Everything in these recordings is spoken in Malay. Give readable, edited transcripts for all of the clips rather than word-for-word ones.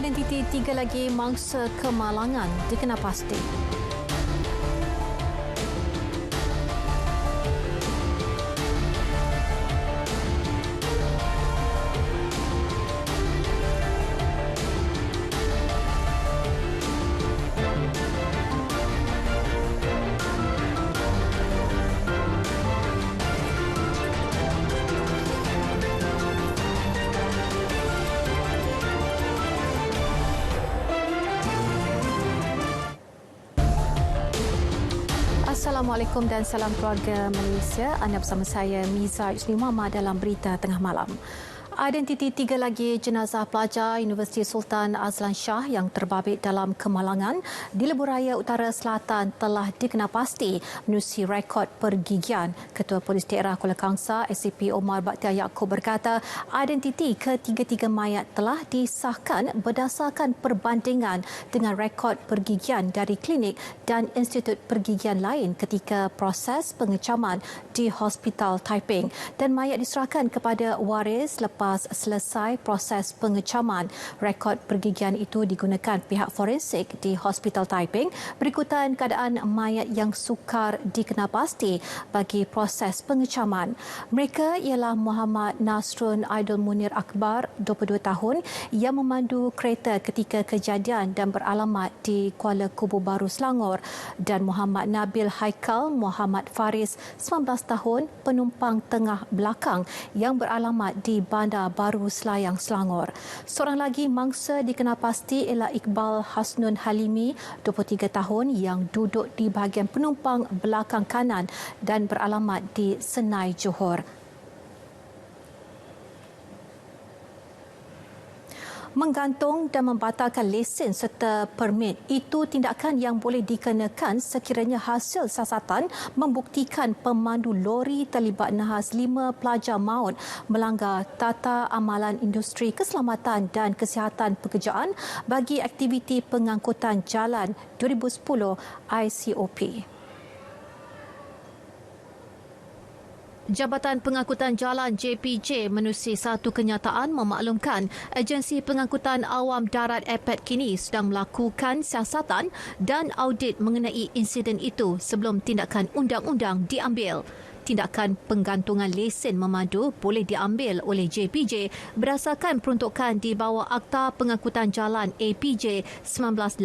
Identiti tiga lagi mangsa kemalangan dikenal pasti. Assalamualaikum dan salam keluarga Malaysia. Anda bersama saya Miza Yusni Muhammad dalam Berita Tengah Malam. Identiti tiga lagi jenazah pelajar Universiti Sultan Azlan Shah yang terbabit dalam kemalangan di Lebuhraya Utara Selatan telah dikenal pasti menerusi rekod pergigian. Ketua Polis Daerah Kuala Kangsar SCP Omar Bakhtiar Yaakob berkata identiti ketiga-tiga mayat telah disahkan berdasarkan perbandingan dengan rekod pergigian dari klinik dan institut pergigian lain ketika proses pengecaman di Hospital Taiping, dan mayat diserahkan kepada waris lepas selesai proses pengecaman. Rekod pergigian itu digunakan pihak forensik di Hospital Taiping berikutan keadaan mayat yang sukar dikenal pasti bagi proses pengecaman. Mereka ialah Muhammad Nasrun Aidul Munir Akbar, 22 tahun, yang memandu kereta ketika kejadian dan beralamat di Kuala Kubu Baru, Selangor, dan Muhammad Nabil Haikal Muhammad Faris, 19 tahun, penumpang tengah belakang yang beralamat di Bandar Baru Selayang, Selangor. Seorang lagi mangsa dikenal pasti ialah Iqbal Hasnun Halimi, 23 tahun, yang duduk di bahagian penumpang belakang kanan dan beralamat di Senai, Johor. Menggantung dan membatalkan lesen serta permit itu tindakan yang boleh dikenakan sekiranya hasil siasatan membuktikan pemandu lori terlibat nahas 5 pelajar maut melanggar Tata Amalan Industri Keselamatan dan Kesihatan Pekerjaan bagi aktiviti pengangkutan jalan 2010 ICOP. Jabatan Pengangkutan Jalan JPJ menerusi satu kenyataan memaklumkan Agensi Pengangkutan Awam Darat APAD kini sedang melakukan siasatan dan audit mengenai insiden itu sebelum tindakan undang-undang diambil. Tindakan penggantungan lesen memandu boleh diambil oleh JPJ berdasarkan peruntukan di bawah Akta Pengangkutan Jalan APJ 1987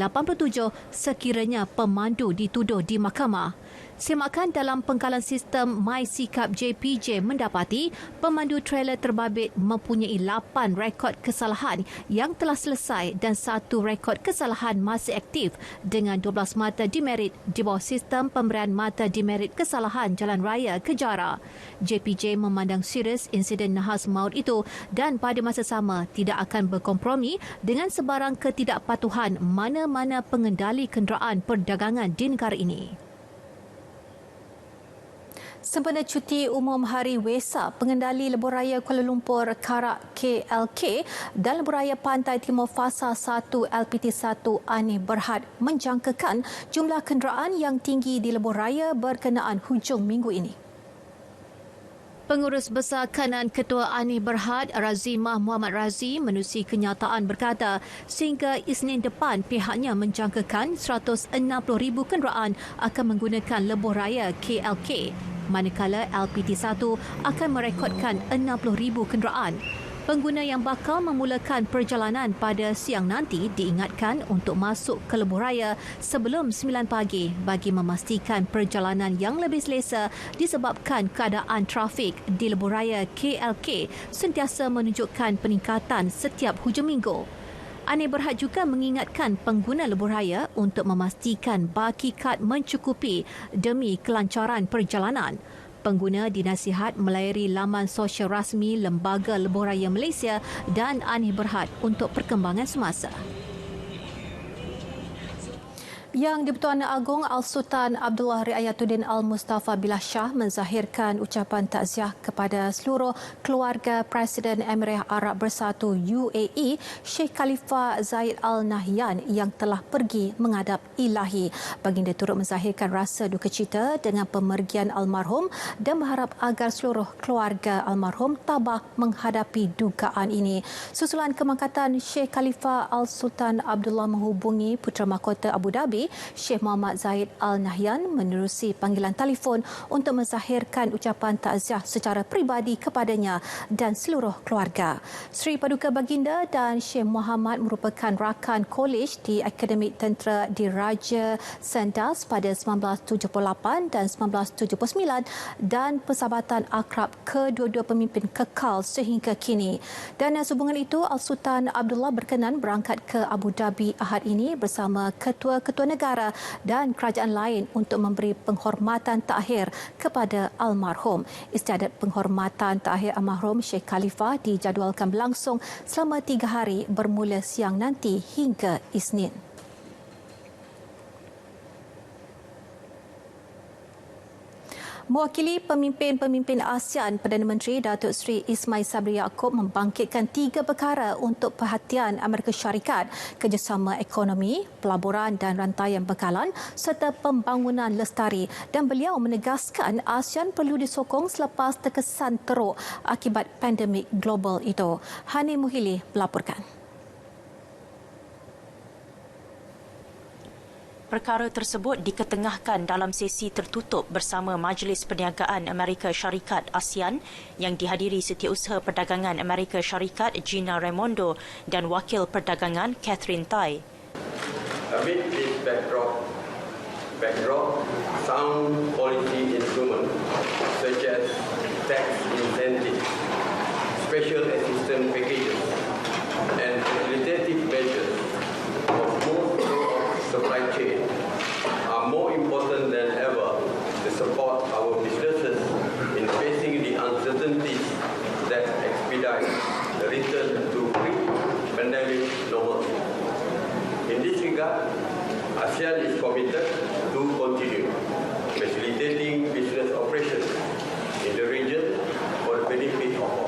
sekiranya pemandu dituduh di mahkamah. Semakan dalam pengkalan sistem MySikap JPJ mendapati pemandu trailer terbabit mempunyai 8 rekod kesalahan yang telah selesai dan 1 rekod kesalahan masih aktif dengan 12 mata demerit di bawah sistem pemberian mata demerit kesalahan jalan raya Kejara. JPJ memandang serius insiden nahas maut itu dan pada masa sama tidak akan berkompromi dengan sebarang ketidakpatuhan mana-mana pengendali kenderaan perdagangan di negara ini. Sempena cuti umum Hari Wesak, pengendali Lebuhraya Kuala Lumpur Karak KLK dan Lebuhraya Pantai Timur Fasa 1 LPT1 Ani Berhad menjangkakan jumlah kenderaan yang tinggi di Lebuhraya berkenaan hujung minggu ini. Pengurus Besar Kanan Ketua Ani Berhad, Razimah Muhammad Razi, menerusi kenyataan berkata sehingga Isnin depan pihaknya menjangkakan 160,000 kenderaan akan menggunakan Lebuhraya KLK, manakala LPT1 akan merekodkan 60,000 kenderaan. Pengguna yang bakal memulakan perjalanan pada siang nanti diingatkan untuk masuk ke Lebuhraya sebelum 9 pagi bagi memastikan perjalanan yang lebih selesa disebabkan keadaan trafik di Lebuhraya KLK sentiasa menunjukkan peningkatan setiap hujung minggu. Ani Berhad juga mengingatkan pengguna Lebuhraya untuk memastikan baki kad mencukupi demi kelancaran perjalanan. Pengguna dinasihat melayari laman sosial rasmi Lembaga Lebuhraya Malaysia dan Ani Berhad untuk perkembangan semasa. Yang di-Pertuan Agong Al-Sultan Abdullah Riayatuddin Al-Mustafa Billah Shah menzahirkan ucapan takziah kepada seluruh keluarga Presiden Emirat Arab Bersatu UAE Sheikh Khalifa Zayed Al Nahyan yang telah pergi menghadap Ilahi. Baginda turut menzahirkan rasa duka cita dengan pemergian almarhum dan berharap agar seluruh keluarga almarhum tabah menghadapi dugaan ini. Susulan kemangkatan Sheikh Khalifa Al-Sultan Abdullah menghubungi Putera Mahkota Abu Dhabi Sheikh Muhammad Zayed Al Nahyan menerusi panggilan telefon untuk menzahirkan ucapan takziah secara peribadi kepadanya dan seluruh keluarga. Seri Paduka Baginda dan Sheikh Muhammad merupakan rakan kolej di Akademik Tentera Diraja Sendas pada 1978 dan 1979 dan persahabatan akrab kedua-dua pemimpin kekal sehingga kini. Dan sehubungan itu, Al-Sultan Abdullah berkenan berangkat ke Abu Dhabi Ahad ini bersama ketua-ketua negara dan kerajaan lain untuk memberi penghormatan takhir kepada almarhum. Istiadat penghormatan takhir almarhum Sheikh Khalifa dijadualkan berlangsung selama 3 hari bermula siang nanti hingga Isnin. Mewakili pemimpin-pemimpin ASEAN, Perdana Menteri Datuk Seri Ismail Sabri Yaakob membangkitkan 3 perkara untuk perhatian Amerika Syarikat: kerjasama ekonomi, pelaburan dan rantaian bekalan serta pembangunan lestari. Dan beliau menegaskan ASEAN perlu disokong selepas terkesan teruk akibat pandemik global itu. Hani Muhili melaporkan. Perkara tersebut diketengahkan dalam sesi tertutup bersama Majlis Perniagaan Amerika Syarikat ASEAN yang dihadiri Setiausaha Perdagangan Amerika Syarikat Gina Raimondo dan Wakil Perdagangan Catherine Tai. Amid this backdrop, sound policy instruments such as tax incentives, special assistance packages and facilitative measures for smooth flow of supply chain are more important than ever to support our businesses in facing the uncertainties that expedite the return to pre-pandemic normalcy. In this regard, ASEAN is committed to continue facilitating business operations in the region for the benefit of all.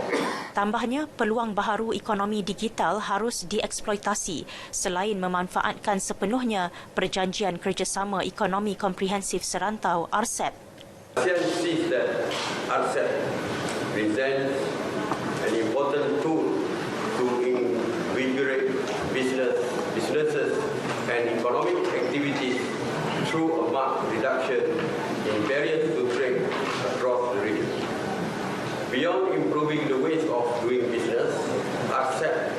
Tambahnya, peluang baharu ekonomi digital harus dieksploitasi selain memanfaatkan sepenuhnya Perjanjian Kerjasama Ekonomi Komprehensif Serantau RCEP. ASEAN sees that RCEP presents an important tool to invigorate businesses and economic activities through a marked reduction in barriers to trade across the region. Beyond improving the ways of doing business, RCEP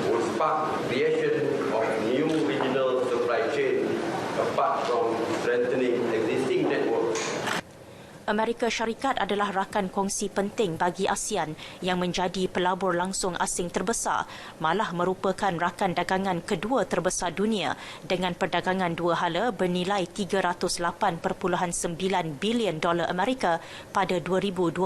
will spark creation of new regional supply chain apart from strengthening existing networks. Amerika Syarikat adalah rakan kongsi penting bagi ASEAN yang menjadi pelabur langsung asing terbesar, malah merupakan rakan dagangan kedua terbesar dunia dengan perdagangan dua hala bernilai 308.9 bilion dolar Amerika pada 2020.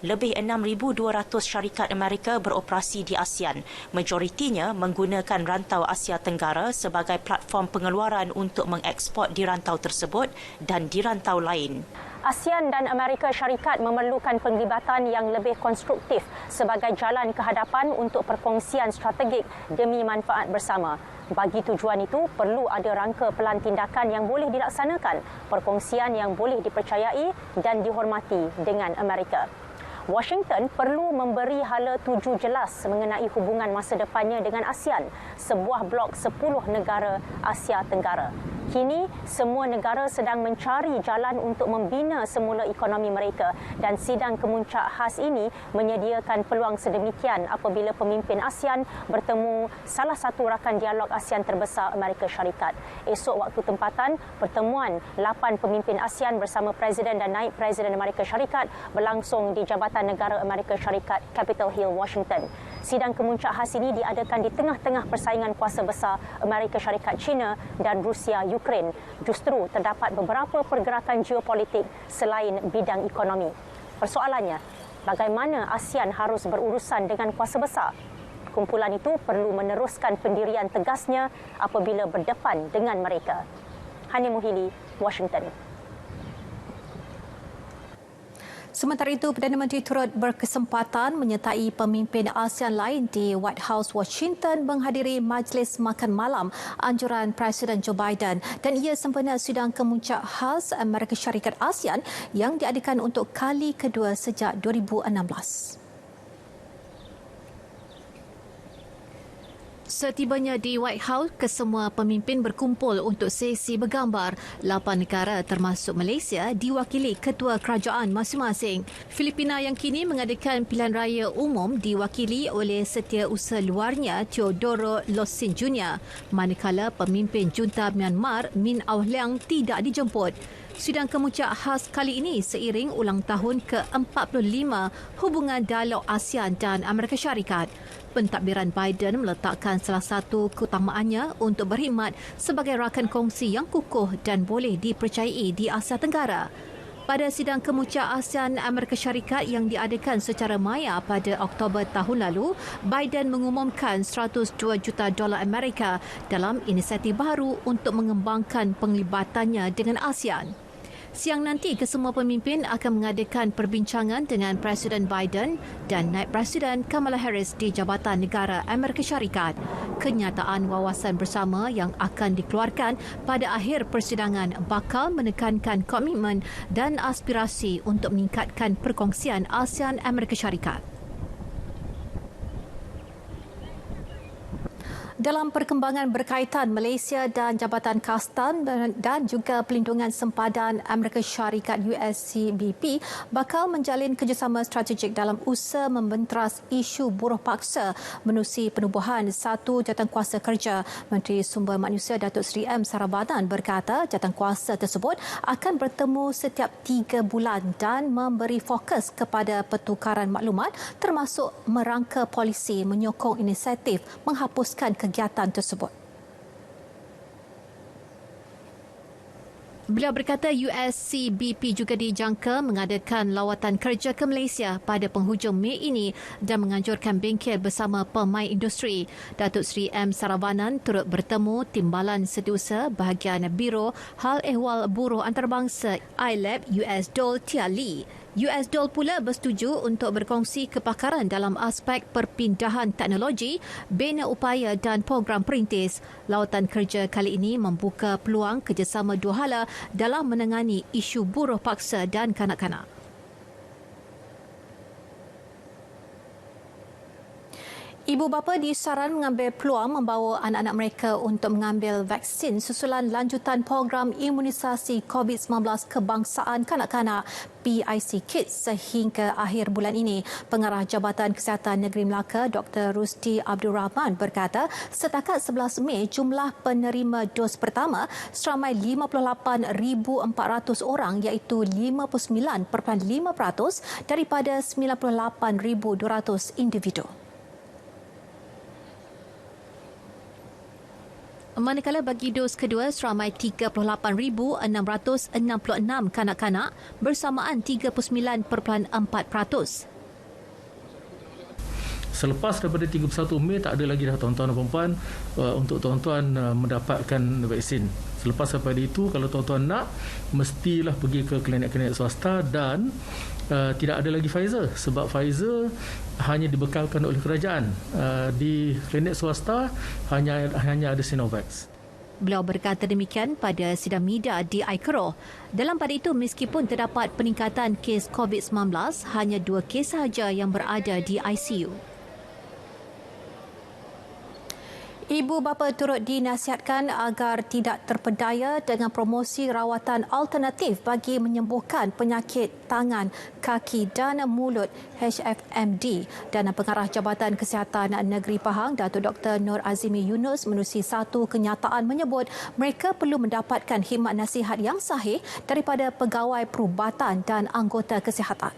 Lebih 6,200 syarikat Amerika beroperasi di ASEAN. Majoritinya menggunakan rantau Asia Tenggara sebagai platform pengeluaran untuk mengeksport di rantau tersebut dan di rantau lain. ASEAN dan Amerika Syarikat memerlukan penglibatan yang lebih konstruktif sebagai jalan ke hadapan untuk perkongsian strategik demi manfaat bersama. Bagi tujuan itu, perlu ada rangka pelan tindakan yang boleh dilaksanakan, perkongsian yang boleh dipercayai dan dihormati dengan Amerika. Washington perlu memberi hala tuju jelas mengenai hubungan masa depannya dengan ASEAN, sebuah blok 10 negara Asia Tenggara. Kini, semua negara sedang mencari jalan untuk membina semula ekonomi mereka dan sidang kemuncak khas ini menyediakan peluang sedemikian apabila pemimpin ASEAN bertemu salah satu rakan dialog ASEAN terbesar Amerika Syarikat. Esok waktu tempatan, pertemuan 8 pemimpin ASEAN bersama Presiden dan Naib Presiden Amerika Syarikat berlangsung di Jabatan Negara Amerika Syarikat, Capitol Hill, Washington. Sidang kemuncak khas ini diadakan di tengah-tengah persaingan kuasa besar Amerika Syarikat, China dan Rusia, Ukraine. Justru terdapat beberapa pergerakan geopolitik selain bidang ekonomi. Persoalannya, bagaimana ASEAN harus berurusan dengan kuasa besar? Kumpulan itu perlu meneruskan pendirian tegasnya apabila berdepan dengan mereka. Hani Muhili, Washington. Sementara itu, Perdana Menteri turut berkesempatan menyertai pemimpin ASEAN lain di White House, Washington menghadiri majlis makan malam anjuran Presiden Joe Biden dan ia sempena sidang kemuncak khas Amerika Syarikat ASEAN yang diadakan untuk kali kedua sejak 2016. Setibanya di White House, kesemua pemimpin berkumpul untuk sesi bergambar. 8 negara termasuk Malaysia diwakili ketua kerajaan masing-masing. Filipina yang kini mengadakan pilihan raya umum diwakili oleh setiausaha luarnya Teodoro Locsin Jr. Manakala pemimpin junta Myanmar Min Aung Hlaing tidak dijemput. Sidang kemuncak khas kali ini seiring ulang tahun ke-45 hubungan dialog ASEAN dan Amerika Syarikat. Pentadbiran Biden meletakkan salah satu keutamaannya untuk berkhidmat sebagai rakan kongsi yang kukuh dan boleh dipercayai di Asia Tenggara. Pada sidang kemuncak ASEAN Amerika Syarikat yang diadakan secara maya pada Oktober tahun lalu, Biden mengumumkan $102 juta Amerika dalam inisiatif baru untuk mengembangkan penglibatannya dengan ASEAN. Siang nanti, kesemua pemimpin akan mengadakan perbincangan dengan Presiden Biden dan Naib Presiden Kamala Harris di Jabatan Negara Amerika Syarikat. Kenyataan wawasan bersama yang akan dikeluarkan pada akhir persidangan bakal menekankan komitmen dan aspirasi untuk meningkatkan perkongsian ASEAN Amerika Syarikat. Dalam perkembangan berkaitan Malaysia dan Jabatan Kastam dan juga Pelindungan Sempadan Amerika Syarikat USCBP bakal menjalin kerjasama strategik dalam usaha membenteras isu buruh paksa menerusi penubuhan satu jawatankuasa kerja. Menteri Sumber Manusia Datuk Seri M. Saravanan berkata jawatankuasa tersebut akan bertemu setiap 3 bulan dan memberi fokus kepada pertukaran maklumat termasuk merangka polisi menyokong inisiatif menghapuskan kegiatan tersebut. Beliau berkata USCBP juga dijangka mengadakan lawatan kerja ke Malaysia pada penghujung Mei ini dan menganjurkan bengkel bersama pemain industri. Datuk Seri M. Saravanan turut bertemu Timbalan Setiausaha Bahagian Biro Hal Ehwal Buruh Antarabangsa ILAB US Dole Tia Lee. US Dole pula bersetuju untuk berkongsi kepakaran dalam aspek perpindahan teknologi, bina upaya dan program perintis. Lawatan kerja kali ini membuka peluang kerjasama dua hala dalam menangani isu buruh paksa dan kanak-kanak. Ibu bapa disaran mengambil peluang membawa anak-anak mereka untuk mengambil vaksin susulan lanjutan program imunisasi COVID-19 kebangsaan kanak-kanak PIC Kids sehingga akhir bulan ini. Pengarah Jabatan Kesihatan Negeri Melaka Dr. Rusti Abdul Rahman berkata setakat 11 Mei jumlah penerima dos pertama seramai 58,400 orang iaitu 59.5% daripada 98,200 individu. Manakala bagi dos kedua seramai 38,666 kanak-kanak bersamaan 39.4%. Selepas daripada 31 Mei tak ada lagi dah tuan-tuan dan puan-puan untuk tuan-tuan mendapatkan vaksin. Selepas daripada itu kalau tuan-tuan nak mestilah pergi ke klinik-klinik swasta dan tidak ada lagi Pfizer sebab Pfizer hanya dibekalkan oleh kerajaan. Di klinik swasta hanya ada Sinovac. Beliau berkata demikian pada sidang media di Aikro. Dalam pada itu, meskipun terdapat peningkatan kes COVID-19, hanya 2 kes sahaja yang berada di ICU. Ibu bapa turut dinasihatkan agar tidak terpedaya dengan promosi rawatan alternatif bagi menyembuhkan penyakit tangan, kaki dan mulut HFMD. Dan Pengarah Jabatan Kesihatan Negeri Pahang, Datuk Dr. Nur Azimi Yunus menerusi satu kenyataan menyebut mereka perlu mendapatkan khidmat nasihat yang sahih daripada pegawai perubatan dan anggota kesihatan.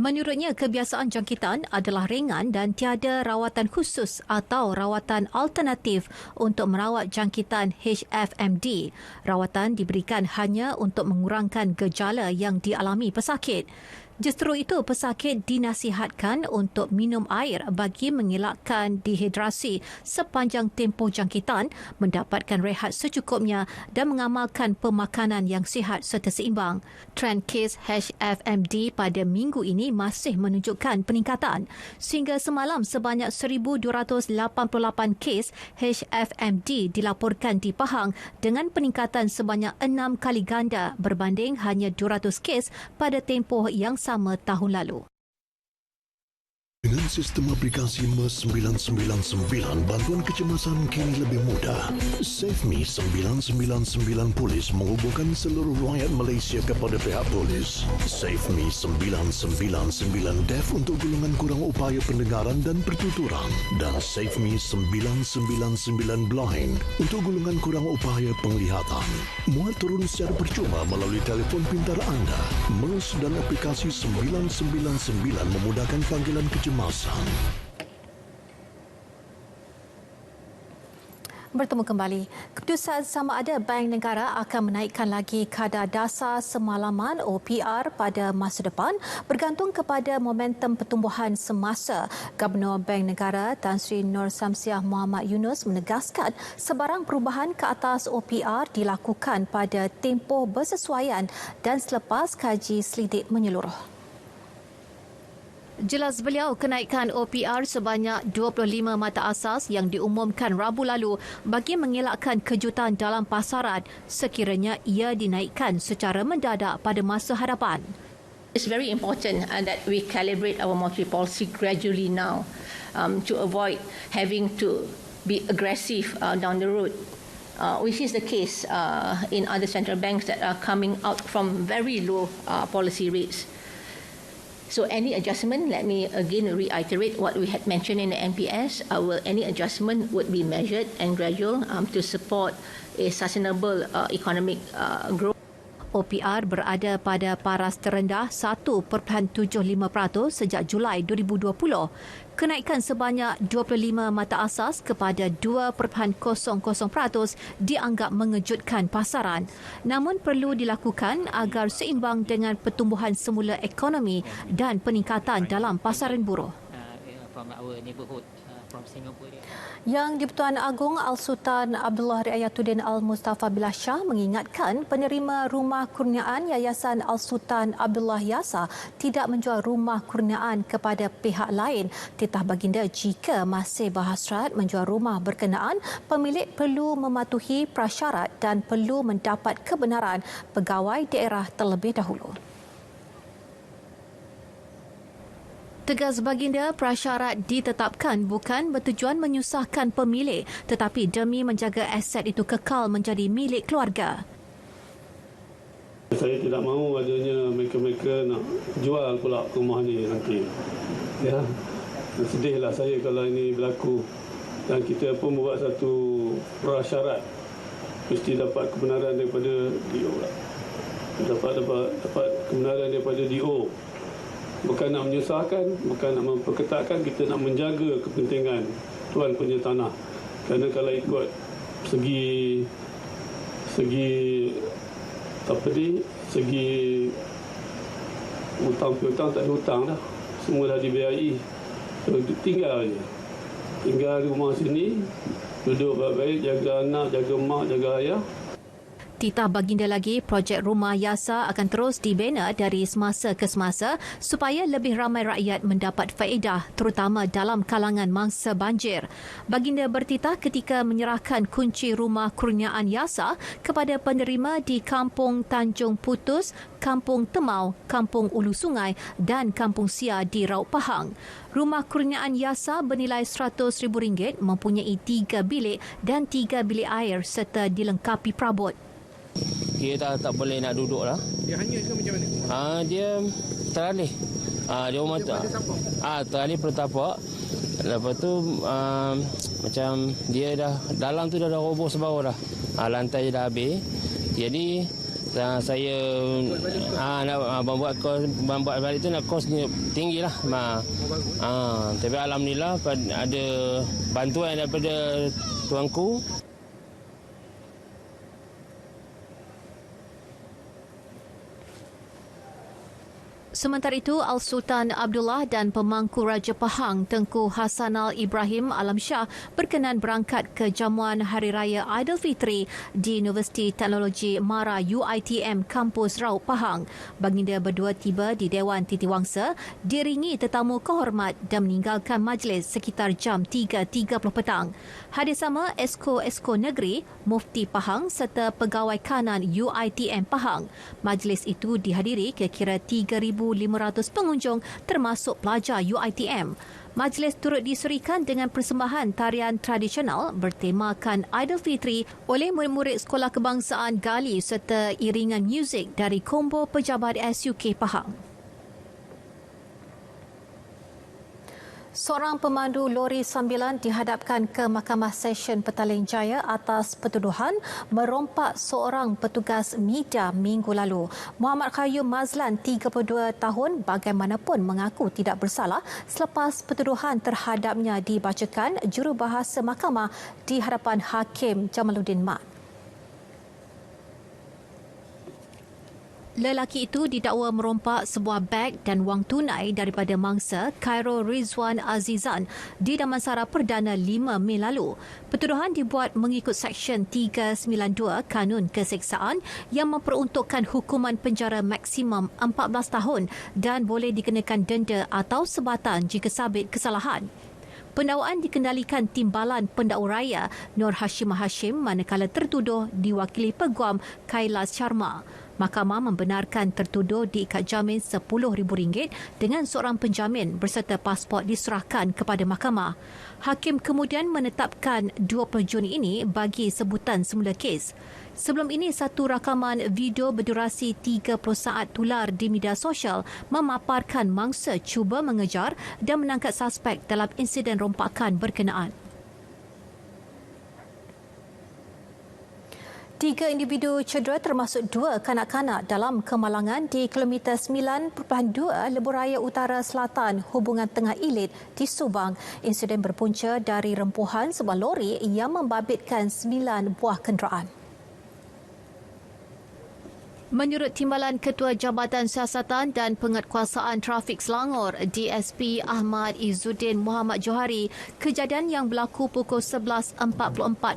Menurutnya, kebiasaan jangkitan adalah ringan dan tiada rawatan khusus atau rawatan alternatif untuk merawat jangkitan HFMD. Rawatan diberikan hanya untuk mengurangkan gejala yang dialami pesakit. Justru itu, pesakit dinasihatkan untuk minum air bagi mengelakkan dehidrasi sepanjang tempoh jangkitan, mendapatkan rehat secukupnya dan mengamalkan pemakanan yang sihat serta seimbang. Trend kes HFMD pada minggu ini masih menunjukkan peningkatan. Sehingga semalam sebanyak 1,288 kes HFMD dilaporkan di Pahang dengan peningkatan sebanyak 6 kali ganda berbanding hanya 200 kes pada tempoh yang sama tahun lalu. Dengan sistem aplikasi MES 999, bantuan kecemasan kini lebih mudah. SafeMe 999 Polis menghubungkan seluruh rakyat Malaysia kepada pihak polis. SafeMe 999 Deaf untuk golongan kurang upaya pendengaran dan pertuturan. Dan SafeMe 999 Blind untuk golongan kurang upaya penglihatan. Muat turun secara percuma melalui telefon pintar anda. MES dan aplikasi 999 memudahkan panggilan kecemasan. Bertemu kembali. Keputusan sama ada Bank Negara akan menaikkan lagi kadar dasar semalaman OPR pada masa depan bergantung kepada momentum pertumbuhan semasa. Gubernur Bank Negara Tan Sri Nur Samsiah Muhammad Yunus menegaskan sebarang perubahan ke atas OPR dilakukan pada tempoh bersesuaian dan selepas kaji selidik menyeluruh. Jelas beliau, kenaikan OPR sebanyak 25 mata asas yang diumumkan Rabu lalu bagi mengelakkan kejutan dalam pasaran sekiranya ia dinaikkan secara mendadak pada masa hadapan. It's very important that we calibrate our monetary policy gradually now to avoid having to be aggressive down the road, which is the case in other central banks that are coming out from very low policy rates. So any adjustment, let me again reiterate what we had mentioned in the NPS, any adjustment would be measured and gradual to support a sustainable economic growth. OPR berada pada paras terendah 1.75% sejak Julai 2020. Kenaikan sebanyak 25 mata asas kepada 2.00% dianggap mengejutkan pasaran. Namun perlu dilakukan agar seimbang dengan pertumbuhan semula ekonomi dan peningkatan dalam pasaran buruh. Yang di-Pertuan Agong Al-Sultan Abdullah Riayatuddin Al-Mustafa Billah Shah mengingatkan penerima rumah kurniaan Yayasan Al-Sultan Abdullah Yasa tidak menjual rumah kurniaan kepada pihak lain. Titah baginda, jika masih berhasrat menjual rumah berkenaan, pemilik perlu mematuhi prasyarat dan perlu mendapat kebenaran pegawai daerah terlebih dahulu. Tegas baginda, prasyarat ditetapkan bukan bertujuan menyusahkan pemilik tetapi demi menjaga aset itu kekal menjadi milik keluarga. Saya tidak mahu adanya mereka-mereka nak jual pula rumah ni nanti. Ya. Sedihlah saya kalau ini berlaku. Dan kita pun buat satu prasyarat. Mesti dapat kebenaran daripada DO. Dapat kebenaran daripada DO. Bukan nak menyusahkan, bukan nak memperketatkan, kita nak menjaga kepentingan tuan punya tanah. Kerana kalau ikut segi hutang piutang, tak ada hutang dah. Semua dah dibiayai. So, tinggal je. Tinggal di rumah sini, duduk baik-baik, jaga anak, jaga mak, jaga ayah. Titah baginda lagi, projek rumah Yasa akan terus dibina dari semasa ke semasa supaya lebih ramai rakyat mendapat faedah terutama dalam kalangan mangsa banjir. Baginda bertitah ketika menyerahkan kunci rumah kurniaan Yasa kepada penerima di Kampung Tanjung Putus, Kampung Temau, Kampung Ulu Sungai dan Kampung Sia di Raub Pahang. Rumah kurniaan Yasa bernilai RM100,000 mempunyai 3 bilik dan 3 bilik air serta dilengkapi perabot. Dia tak boleh nak duduk lah. Dia hanyut ke macam mana? Dia teralih. Dia rumah tu. Teralih pertapak. Lepas tu macam dia dah dalam tu dah roboh sebawah dah. Lantai dah habis. Jadi saya nak membuat balik tu nak kosnya tinggi lah. Tapi alhamdulillah ada bantuan daripada tuanku. Sementara itu, Al-Sultan Abdullah dan pemangku Raja Pahang Tengku Hasanal Ibrahim Alamsyah berkenan berangkat ke jamuan Hari Raya Aidilfitri di Universiti Teknologi MARA UiTM Kampus Raub Pahang. Baginda berdua tiba di Dewan Titiwangsa, diiringi tetamu kehormat dan meninggalkan majlis sekitar jam 3.30 petang. Hadir sama Esko Negeri, Mufti Pahang serta Pegawai Kanan UiTM Pahang. Majlis itu dihadiri kira-kira 3,500 pengunjung termasuk pelajar UiTM. Majlis turut disurikan dengan persembahan tarian tradisional bertemakan Aidilfitri oleh murid-murid Sekolah Kebangsaan Gali serta iringan muzik dari Kombo Pejabat SUK Pahang. Seorang pemandu lori sambilan dihadapkan ke Mahkamah Session Petaling Jaya atas pertuduhan merompak seorang petugas media minggu lalu. Muhammad Qayyum Mazlan, 32 tahun, bagaimanapun mengaku tidak bersalah selepas pertuduhan terhadapnya dibacakan jurubahasa mahkamah di hadapan Hakim Jamaluddin Mat. Lelaki itu didakwa merompak sebuah beg dan wang tunai daripada mangsa Khairul Rizwan Azizan di Damansara Perdana 5 Mei lalu. Pertuduhan dibuat mengikut Seksyen 392 Kanun Keseksaan yang memperuntukkan hukuman penjara maksimum 14 tahun dan boleh dikenakan denda atau sebatan jika sabit kesalahan. Pendakwaan dikendalikan Timbalan Pendakwa Raya Nur Hashim Hashim manakala tertuduh diwakili Peguam Kailas Sharma. Mahkamah membenarkan tertuduh diikat jamin RM10,000 dengan seorang penjamin berserta pasport diserahkan kepada mahkamah. Hakim kemudian menetapkan 20 Juni ini bagi sebutan semula kes. Sebelum ini, satu rakaman video berdurasi 30 saat tular di media sosial memaparkan mangsa cuba mengejar dan menangkap suspek dalam insiden rompakan berkenaan. 3 individu cedera termasuk 2 kanak-kanak dalam kemalangan di kilometer 9.2 Lebuhraya Utara Selatan Hubungan Tengah Ilit di Subang. Insiden berpunca dari rempuhan sebuah lori yang membabitkan 9 buah kenderaan. Menurut Timbalan Ketua Jabatan Siasatan dan Penguatkuasaan Trafik Selangor, DSP Ahmad Izzuddin Muhammad Johari, kejadian yang berlaku pukul 11.44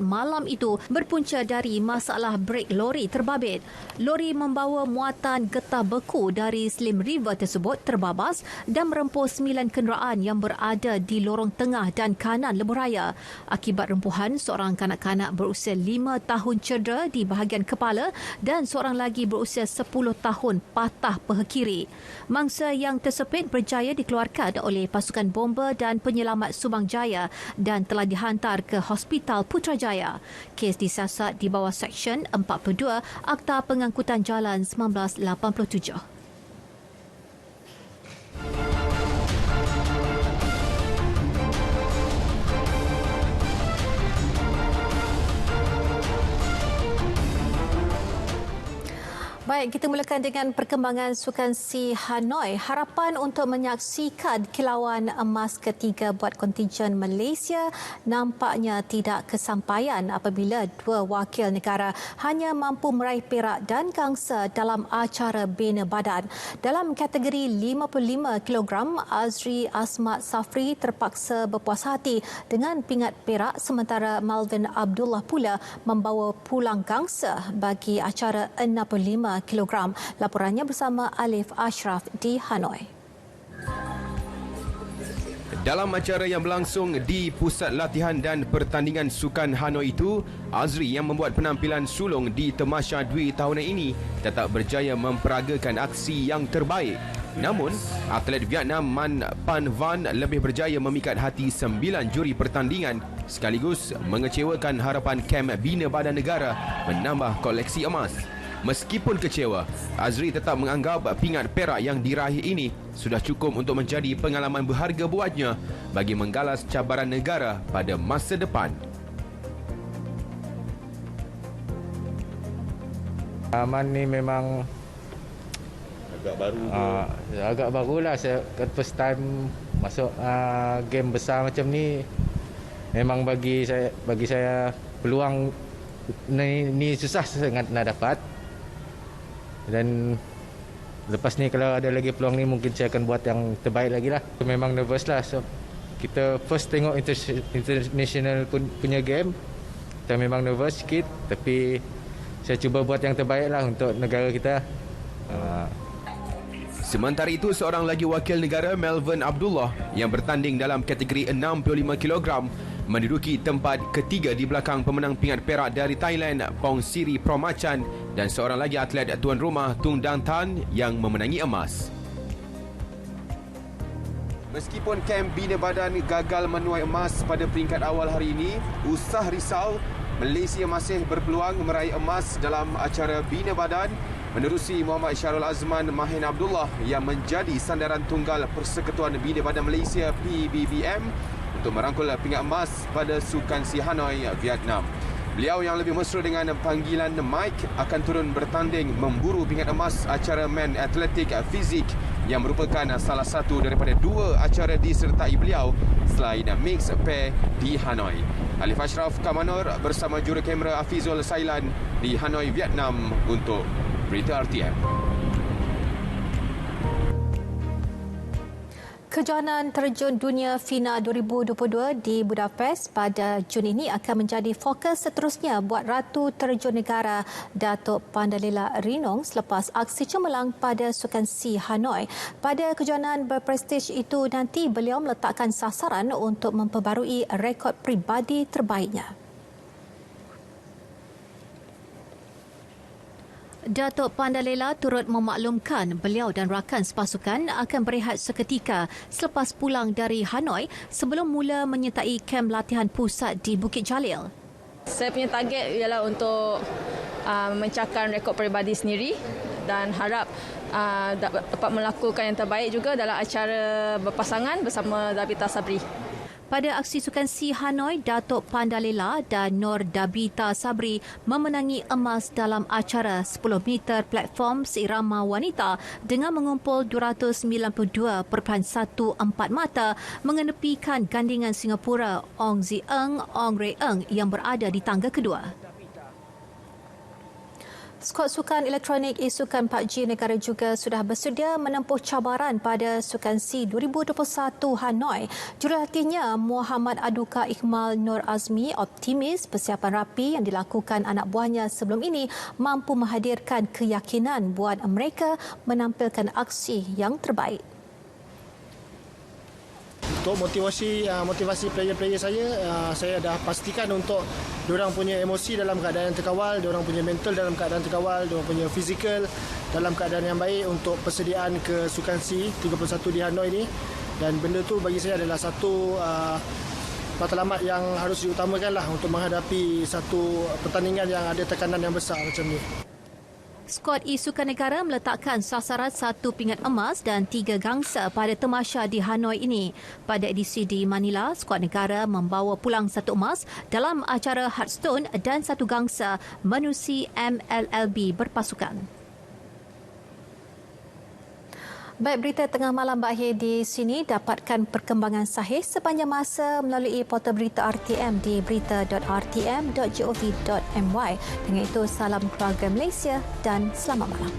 malam itu berpunca dari masalah brek lori terbabit. Lori membawa muatan getah beku dari Slim River tersebut terbabas dan merempuh 9 kenderaan yang berada di lorong tengah dan kanan lebuhraya. Akibat rempuhan, seorang kanak-kanak berusia 5 tahun cedera di bahagian kepala dan seorang lagi berusia 10 tahun patah paha kiri. Mangsa yang tersepit berjaya dikeluarkan oleh pasukan bomba dan penyelamat Subang Jaya dan telah dihantar ke Hospital Putrajaya. Kes disiasat di bawah Seksyen 42 Akta Pengangkutan Jalan 1987. Baik, kita mulakan dengan perkembangan Sukan Si Hanoi. Harapan untuk menyaksikan kilauan emas ketiga buat kontingen Malaysia nampaknya tidak kesampaian apabila 2 wakil negara hanya mampu meraih perak dan gangsa dalam acara bina badan. Dalam kategori 55 kg, Azri Asmat Safri terpaksa berpuas hati dengan pingat perak sementara Malvin Abdullah pula membawa pulang gangsa bagi acara 65 kg. Laporannya bersama Alif Ashraf di Hanoi. Dalam acara yang berlangsung di Pusat Latihan dan Pertandingan Sukan Hanoi itu, Azri yang membuat penampilan sulung di Tamasya Dwi tahunan ini tetap berjaya memperagakan aksi yang terbaik. Namun, atlet Vietnam Man Pan Van lebih berjaya memikat hati 9 juri pertandingan sekaligus mengecewakan harapan kem bina badan negara menambah koleksi emas. Meskipun kecewa, Azri tetap menganggap pingat perak yang diraih ini sudah cukup untuk menjadi pengalaman berharga buatnya bagi menggalas cabaran negara pada masa depan. Aman ni memang agak barulah. Saya first time masuk game besar macam ni. Memang bagi saya peluang ni susah sangat nak dapat. Dan lepas ni kalau ada lagi peluang ni mungkin saya akan buat yang terbaik lagi lah. Memang nervous lah. So kita first tengok international punya game, kita memang nervous sikit, tapi saya cuba buat yang terbaik lah untuk negara kita. Sementara itu, seorang lagi wakil negara, Melvin Abdullah, yang bertanding dalam kategori 65 kg menduduki tempat ketiga di belakang pemenang pingat perak dari Thailand, Pong Siri Promachan, dan seorang lagi atlet tuan rumah, Tung Dang Tan, yang memenangi emas. Meskipun kem Bina Badan gagal menuai emas pada peringkat awal hari ini, usah risau, Malaysia masih berpeluang meraih emas dalam acara Bina Badan menerusi Muhammad Syarul Azman Mahin Abdullah yang menjadi sandaran tunggal Persekutuan Bina Badan Malaysia PBBM untuk merangkul pingat emas pada Sukan Si Hanoi, Vietnam. Beliau yang lebih mesra dengan panggilan Mike akan turun bertanding memburu pingat emas acara Men Atletik Fizik yang merupakan salah satu daripada dua acara disertai beliau selain Mixed Pair di Hanoi. Alif Ashraf Kamanor bersama jurukamera Afizul Sailan di Hanoi, Vietnam untuk Berita RTM. Kejohanan terjun dunia FINA 2022 di Budapest pada Jun ini akan menjadi fokus seterusnya buat Ratu Terjun Negara Datuk Pandalela Rinong selepas aksi cemerlang pada Sukan Si Hanoi. Pada kejohanan berprestij itu nanti beliau meletakkan sasaran untuk memperbarui rekod peribadi terbaiknya. Datuk Pandalela turut memaklumkan beliau dan rakan sepasukan akan berehat seketika selepas pulang dari Hanoi sebelum mula menyertai kem latihan pusat di Bukit Jalil. Saya punya target ialah untuk mencakar rekod peribadi sendiri dan harap dapat melakukan yang terbaik juga dalam acara berpasangan bersama Dabita Sabri. Pada aksi Sukan Si Hanoi, Datuk Pandalela dan Nur Dabita Sabri memenangi emas dalam acara 10 meter platform seirama wanita dengan mengumpul 292.14 mata mengenepikan gandingan Singapura Ong Zi Eng, Ong Rei Eng yang berada di tangga kedua. Skuad sukan elektronik Isukan PUBG negara juga sudah bersedia menempuh cabaran pada Sukan Si 2021 Hanoi. Jurulatihnya Muhammad Aduka Iqmal Nur Azmi optimis persiapan rapi yang dilakukan anak buahnya sebelum ini mampu menghadirkan keyakinan buat mereka menampilkan aksi yang terbaik. Untuk motivasi player-player saya dah pastikan untuk diorang punya emosi dalam keadaan yang terkawal, diorang punya mental dalam keadaan terkawal, diorang punya fizikal dalam keadaan yang baik untuk persediaan ke Sukan Si 31 di Hanoi ini. Dan benda tu bagi saya adalah satu matlamat yang harus diutamakan lah untuk menghadapi satu pertandingan yang ada tekanan yang besar macam ni. Skuad Isukan Negara meletakkan sasaran 1 pingat emas dan 3 gangsa pada tamasya di Hanoi ini. Pada edisi di Manila, skuad negara membawa pulang 1 emas dalam acara Hearthstone dan 1 gangsa menerusi MLLB berpasukan. Baik, berita tengah malam berakhir di sini. Dapatkan perkembangan sahih sepanjang masa melalui portal berita RTM di berita.rtm.gov.my. Dengan itu, salam keluarga Malaysia dan selamat malam.